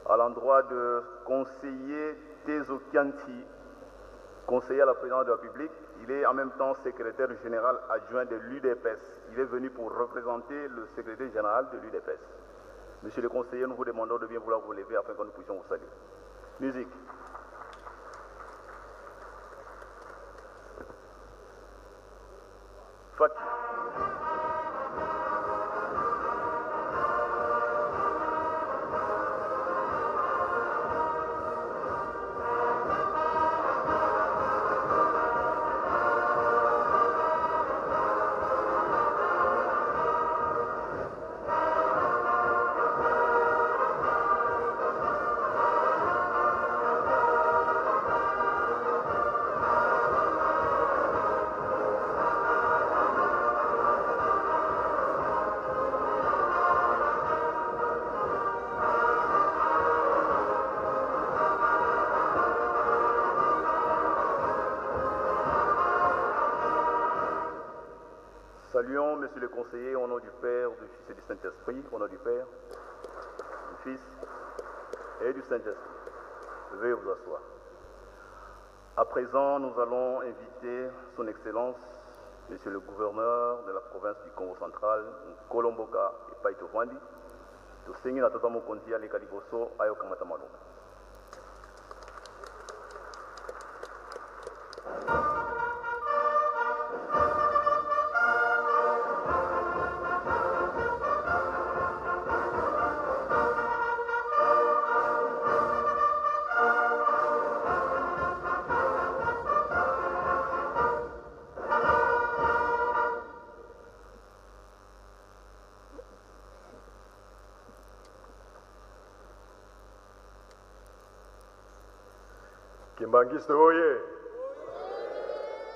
à l'endroit de conseiller Tezo Kianti, conseiller à la présidence de la République. Il est en même temps secrétaire général adjoint de l'UDPS. Il est venu pour représenter le secrétaire général de l'UDPS. Monsieur le conseiller, nous vous demandons de bien vouloir vous lever afin que nous puissions vous saluer. Musique. Fati. Saluons, Monsieur le conseiller, au nom du Père, du Fils et du Saint-Esprit, au nom du Père, du Fils et du Saint-Esprit. Veuillez vous asseoir. À présent, nous allons inviter Son Excellence, Monsieur le gouverneur de la province du Congo central, Kolomboka et Paito Rwandi, de signer la Tatamo Konti à l'Ekaliboso, Ayokamatamalou. Kimbangiste oye!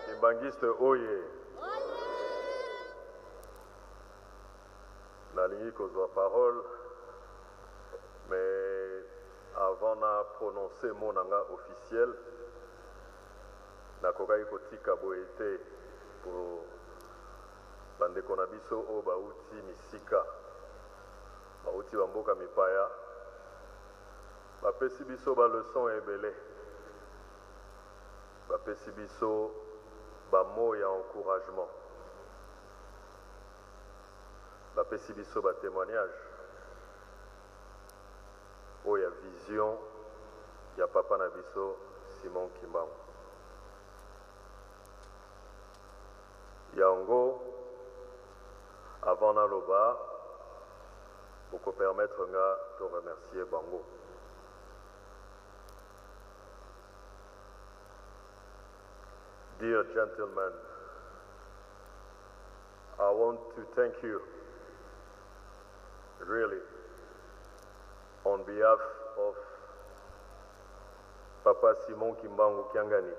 Kimbangiste oye! Nalingi kozwa parole, mais avant de prononcer mon nanga officiel, nakokai kotika boete pour bandeko na biso o bauti misika, bauti bamboka mipaya, bapesi biso ba leçon ebele. Bapesi biso ba mot ya encouragement. Bapesi biso ba témoignage. O ya vision ya papa na biso Simon Kimbangu. Yango avant na loba pour permettre nga de remercier bango. Dear gentlemen, I want to thank you, really, on behalf of Papa Simon Kimbangu Kiangani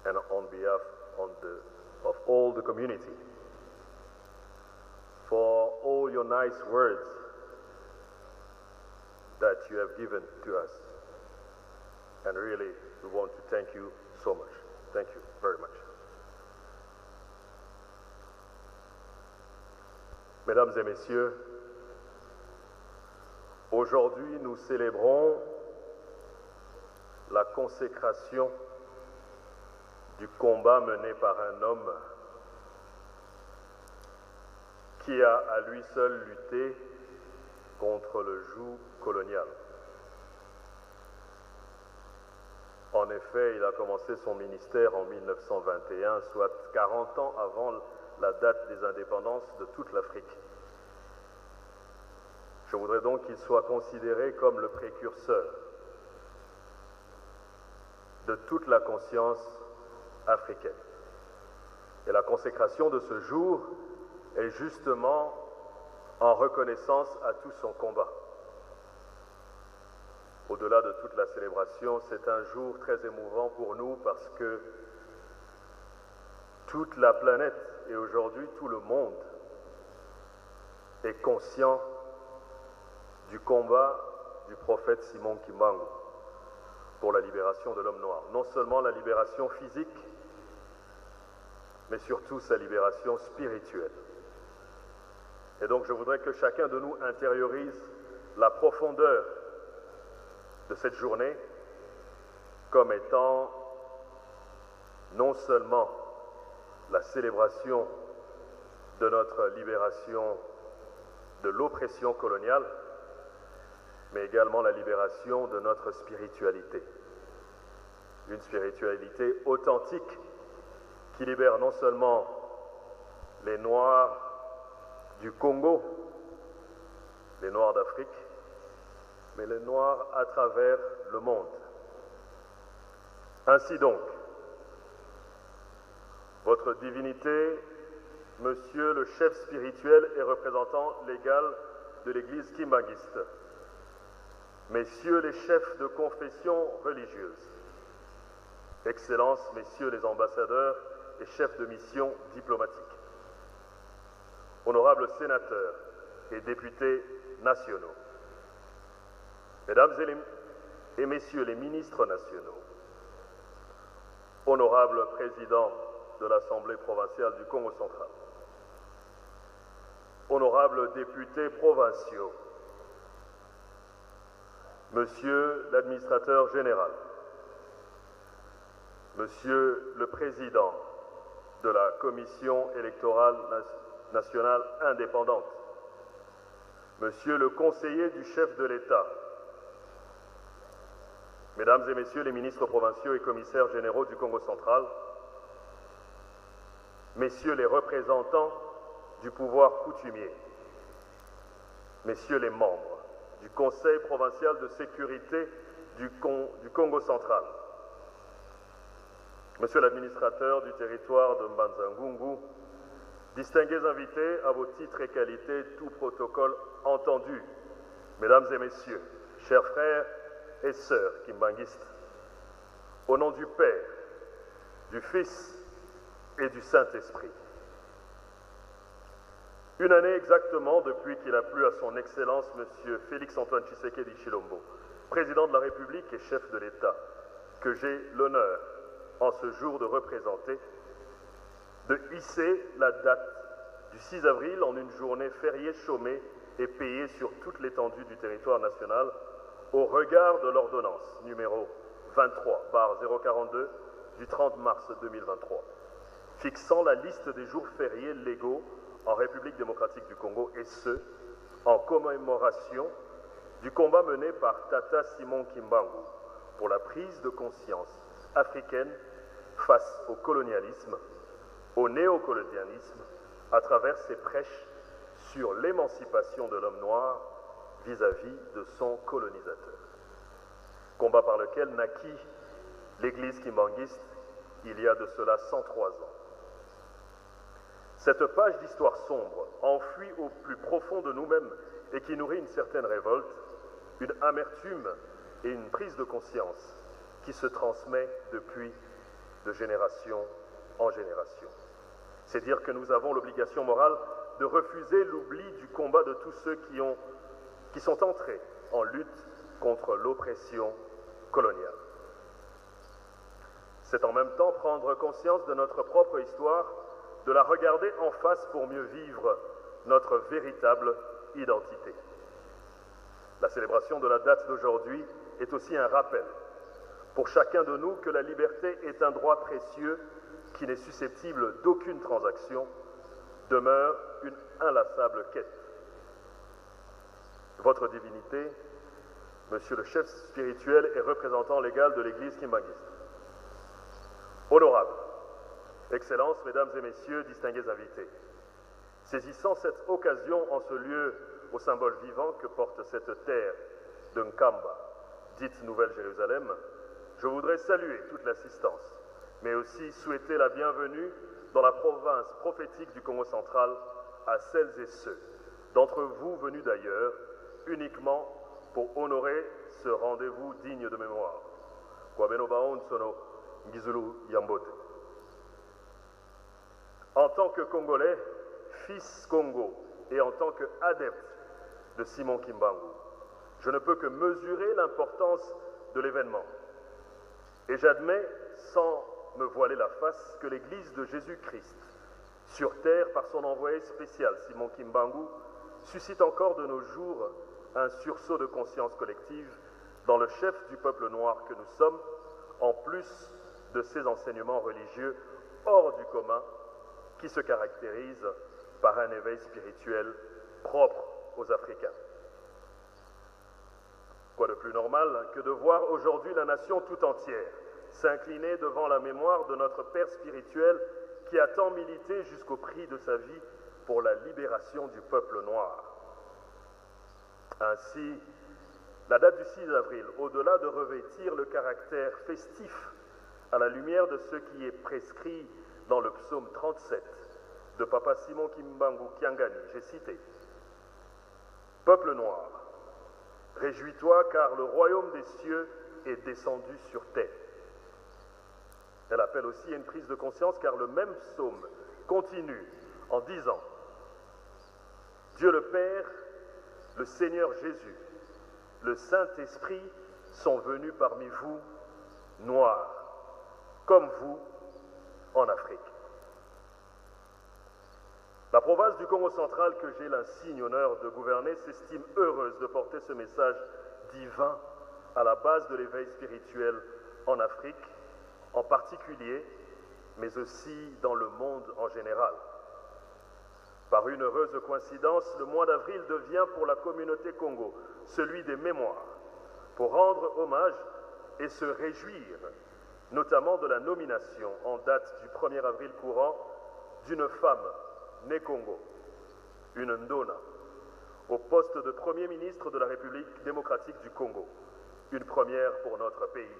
and on behalf of all the community, for all your nice words that you have given to us. And really, we want to thank you so much. Thank you very much. Mesdames et messieurs, aujourd'hui nous célébrons la consécration du combat mené par un homme qui a à lui seul lutté contre le joug colonial. En effet, il a commencé son ministère en 1921, soit 40 ans avant la date des indépendances de toute l'Afrique. Je voudrais donc qu'il soit considéré comme le précurseur de toute la conscience africaine. Et la consécration de ce jour est justement en reconnaissance à tout son combat. Au-delà de toute la célébration, c'est un jour très émouvant pour nous parce que toute la planète et aujourd'hui tout le monde est conscient du combat du prophète Simon Kimbangu pour la libération de l'homme noir. Non seulement la libération physique, mais surtout sa libération spirituelle. Et donc je voudrais que chacun de nous intériorise la profondeur de cette journée comme étant non seulement la célébration de notre libération de l'oppression coloniale, mais également la libération de notre spiritualité. Une spiritualité authentique qui libère non seulement les Noirs du Congo, les Noirs d'Afrique, mais les Noirs à travers le monde. Ainsi donc, votre divinité, Monsieur le chef spirituel et représentant légal de l'Église kimbanguiste, Messieurs les chefs de confession religieuse, Excellences, Messieurs les ambassadeurs et chefs de mission diplomatique, honorables sénateurs et députés nationaux, Mesdames et Messieurs les ministres nationaux, honorables présidents de l'Assemblée provinciale du Congo central, honorables députés provinciaux, Monsieur l'administrateur général, Monsieur le Président de la Commission électorale nationale indépendante, Monsieur le conseiller du chef de l'État, Mesdames et Messieurs les ministres provinciaux et commissaires généraux du Congo central, Messieurs les représentants du pouvoir coutumier, Messieurs les membres du Conseil provincial de sécurité du Congo central, Monsieur l'administrateur du territoire de Mbanza-Ngungu, distingués invités à vos titres et qualités, tout protocole entendu, Mesdames et Messieurs, chers frères et sœurs kimbanguistes, au nom du Père, du Fils et du Saint-Esprit. Une année exactement depuis qu'il a plu à son Excellence M. Félix-Antoine Tshisekedi Tshilombo, président de la République et chef de l'État, que j'ai l'honneur, en ce jour de représenter, de hisser la date du 6 avril en une journée fériée chômée et payée sur toute l'étendue du territoire national au regard de l'ordonnance numéro 23/042 du 30 mars 2023, fixant la liste des jours fériés légaux en République démocratique du Congo, et ce, en commémoration du combat mené par Tata Simon Kimbangu pour la prise de conscience africaine face au colonialisme, au néocolonialisme, à travers ses prêches sur l'émancipation de l'homme noir vis-à-vis de son colonisateur. Combat par lequel naquit l'Église kimbanguiste il y a de cela 103 ans. Cette page d'histoire sombre, enfouie au plus profond de nous-mêmes et qui nourrit une certaine révolte, une amertume et une prise de conscience qui se transmet depuis de génération en génération. C'est dire que nous avons l'obligation morale de refuser l'oubli du combat de tous ceux qui sont entrés en lutte contre l'oppression coloniale. C'est en même temps prendre conscience de notre propre histoire, de la regarder en face pour mieux vivre notre véritable identité. La célébration de la date d'aujourd'hui est aussi un rappel pour chacun de nous que la liberté est un droit précieux qui n'est susceptible d'aucune transaction, demeure une inlassable quête. Votre divinité, Monsieur le chef spirituel et représentant légal de l'Église kimbanguiste, honorable, Excellences, Mesdames et Messieurs, distingués invités, saisissant cette occasion en ce lieu au symbole vivant que porte cette terre de Nkamba, dite Nouvelle-Jérusalem, je voudrais saluer toute l'assistance, mais aussi souhaiter la bienvenue dans la province prophétique du Congo central à celles et ceux d'entre vous venus d'ailleurs uniquement pour honorer ce rendez-vous digne de mémoire. En tant que Congolais, fils Congo, et en tant qu'adepte de Simon Kimbangu, je ne peux que mesurer l'importance de l'événement. Et j'admets, sans me voiler la face, que l'Église de Jésus-Christ, sur terre par son envoyé spécial Simon Kimbangu, suscite encore de nos jours un sursaut de conscience collective dans le chef du peuple noir que nous sommes, en plus de ses enseignements religieux hors du commun qui se caractérisent par un éveil spirituel propre aux Africains. Quoi de plus normal que de voir aujourd'hui la nation tout entière s'incliner devant la mémoire de notre Père spirituel qui a tant milité jusqu'au prix de sa vie pour la libération du peuple noir. Ainsi, la date du 6 avril, au-delà de revêtir le caractère festif à la lumière de ce qui est prescrit dans le psaume 37 de Papa Simon Kimbangu Kiangani, j'ai cité « Peuple noir, réjouis-toi car le royaume des cieux est descendu sur terre. » Elle appelle aussi à une prise de conscience car le même psaume continue en disant « Dieu le Père, le Seigneur Jésus, le Saint-Esprit sont venus parmi vous, noirs, comme vous, en Afrique. » La province du Congo central que j'ai l'insigne honneur de gouverner s'estime heureuse de porter ce message divin à la base de l'éveil spirituel en Afrique, en particulier, mais aussi dans le monde en général. Par une heureuse coïncidence, le mois d'avril devient pour la communauté Congo celui des mémoires, pour rendre hommage et se réjouir, notamment de la nomination en date du 1er avril courant d'une femme née Congo, une Ndona, au poste de Premier ministre de la République démocratique du Congo, une première pour notre pays.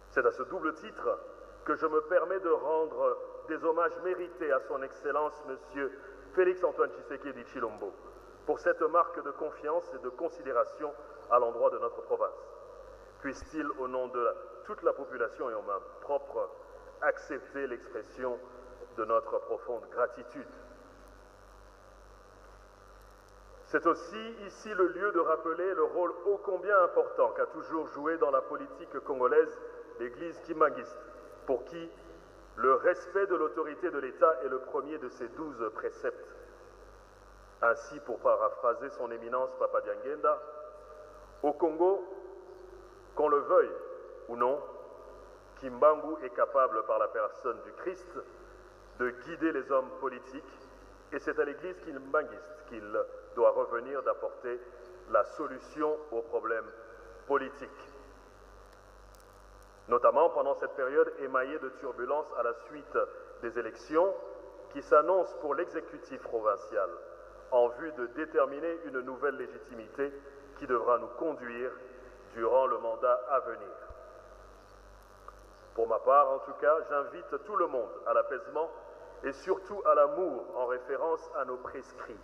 C'est à ce double titre que je me permets de rendre des hommages mérités à son Excellence M. Félix-Antoine Tshisekedi Tshilombo pour cette marque de confiance et de considération à l'endroit de notre province. Puisse-t-il, au nom de toute la population et en main propre, accepter l'expression de notre profonde gratitude. C'est aussi ici le lieu de rappeler le rôle ô combien important qu'a toujours joué dans la politique congolaise l'Église kimbanguiste, pour qui le respect de l'autorité de l'État est le premier de ses 12 préceptes. Ainsi, pour paraphraser son éminence Papa Diangenda, au Congo, qu'on le veuille ou non, Kimbangu est capable, par la personne du Christ, de guider les hommes politiques, et c'est à l'Église kimbanguiste qu'il doit revenir d'apporter la solution aux problèmes politiques. Notamment pendant cette période émaillée de turbulences à la suite des élections qui s'annoncent pour l'exécutif provincial en vue de déterminer une nouvelle légitimité qui devra nous conduire durant le mandat à venir. Pour ma part, en tout cas, j'invite tout le monde à l'apaisement et surtout à l'amour en référence à nos prescrits,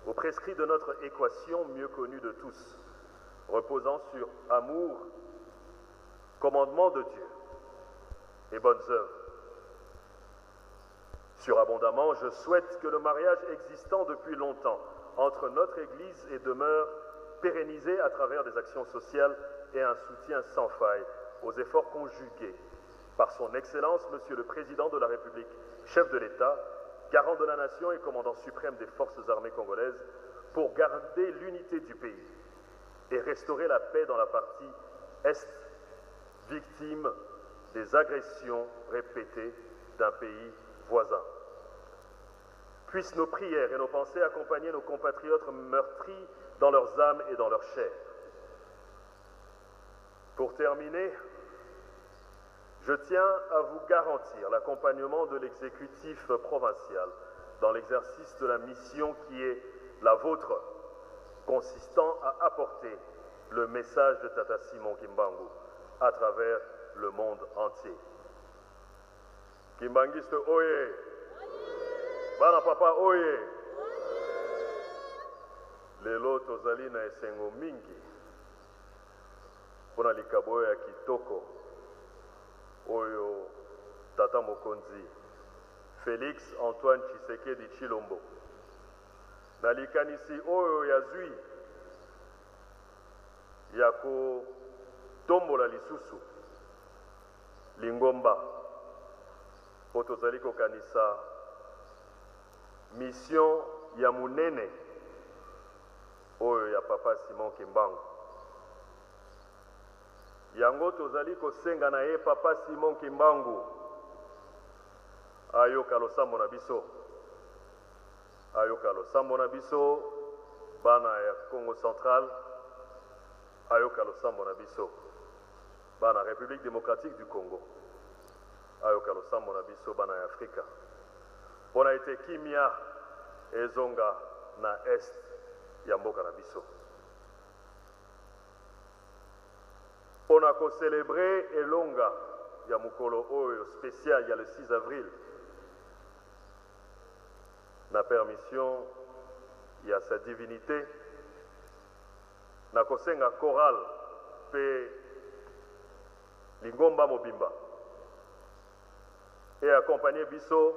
aux prescrits de notre équation mieux connue de tous, reposant sur amour, commandement de Dieu et bonnes œuvres. Surabondamment, je souhaite que le mariage existant depuis longtemps entre notre Église et demeure pérennisé à travers des actions sociales et un soutien sans faille aux efforts conjugués par son Excellence, Monsieur le Président de la République, chef de l'État, garant de la nation et commandant suprême des forces armées congolaises, pour garder l'unité du pays et restaurer la paix dans la partie Est, victime des agressions répétées d'un pays voisin. Puissent nos prières et nos pensées accompagner nos compatriotes meurtris dans leurs âmes et dans leur chair. Pour terminer, je tiens à vous garantir l'accompagnement de l'exécutif provincial dans l'exercice de la mission qui est la vôtre, consistant à apporter le message de Tata Simon Kimbangu à travers le monde entier. Kimbanguiste oye! Bana papa oye! Lelo tozali na esengo mingi mpona likabo ya kitoko oyo tata mokonzi Félix Antoine Tshisekedi Tshilombo na likanisi oyo yazwi ya kotombola lisusu lingomba po tozali kokanisa mission ya munene oyo ya papa Simon Kimbangu. Yango tozali kosenga na ye papa Simon Kimbangu ayoka losambo na biso. Ayoka losambo na biso bana ya Congo Central. Ayoka losambo na biso bana République démocratique du Congo. Ayoka losambo na biso bana ya Afrika. Pona ete kimia ezonga na est ya mboka na biso. Pona ko célébrer elonga ya mukolo oyo spécial ya le 6 avril. Na permission ya sa divinité. Na kosenga choral pe Lingomba Mobimba. Et accompagné biso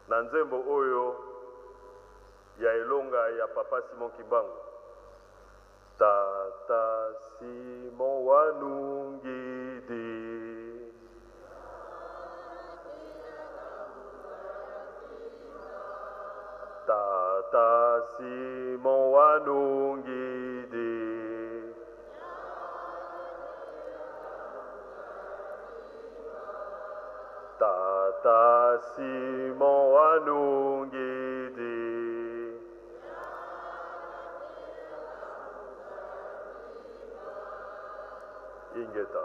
na nzembo oyo ya elonga ya papa Simon Kimbangu. Tata Simon Wanungidi, Tata Simon Wanungidi, Tata Simon Wanungidi. Ingeta.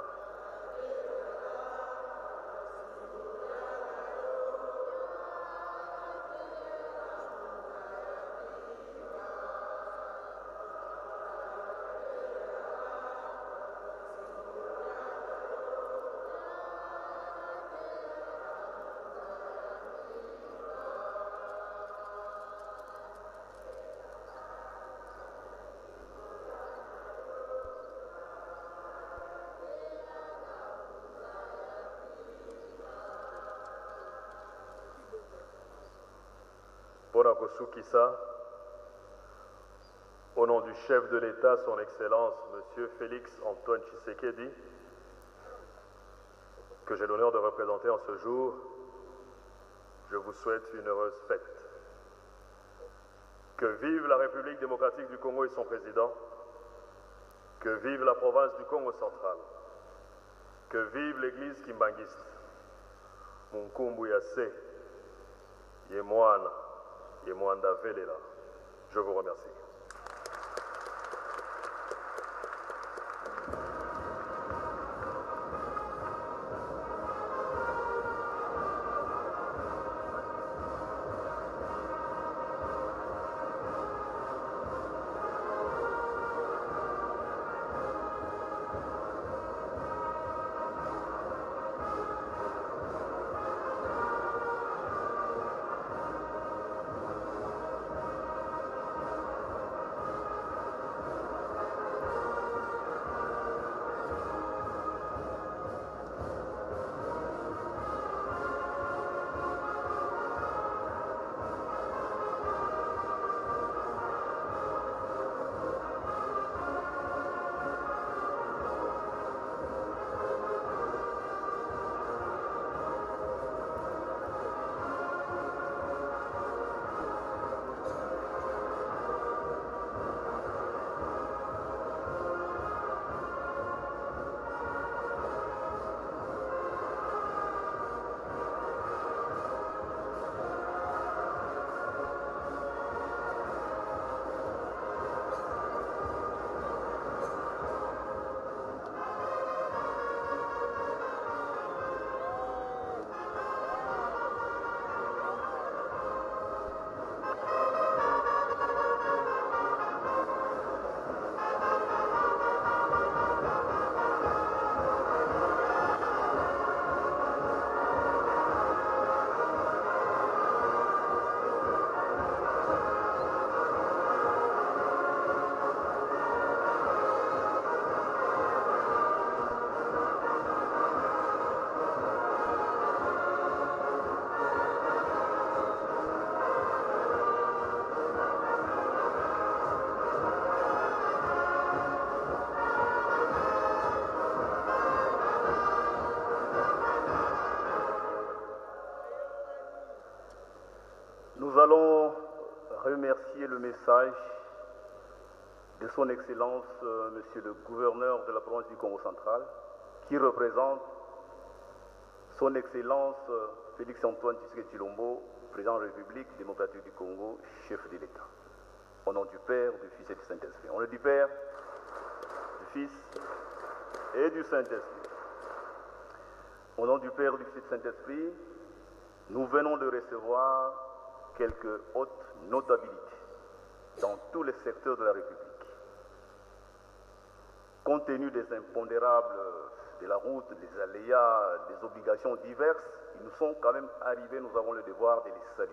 Kissa, au nom du chef de l'État, son Excellence, M. Félix Antoine Tshisekedi, que j'ai l'honneur de représenter en ce jour, je vous souhaite une heureuse fête. Que vive la République démocratique du Congo et son président, que vive la province du Congo central, que vive l'église kimbangiste, Munkumbu Yase, Yemwana, Yemwanda Velela. Je vous remercie. Nous allons remercier le message de son Excellence, Monsieur le gouverneur de la province du Congo central, qui représente son Excellence Félix-Antoine Tshisekedi Tshilombo, président de la République démocratique du Congo, chef de l'État. Au nom du Père, du Fils et du Saint-Esprit. Au nom du Père, du Fils et du Saint-Esprit. Au nom du Père, du Fils et du Saint-Esprit, nous venons de recevoir quelques hautes notabilités dans tous les secteurs de la République. Compte tenu des impondérables de la route, des aléas, des obligations diverses, ils nous sont quand même arrivés, nous avons le devoir de les saluer.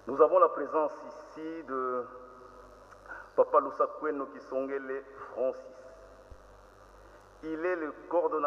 Nous avons la présence ici de Papa Lusakweno Kisongele Francis. Il est le coordonnateur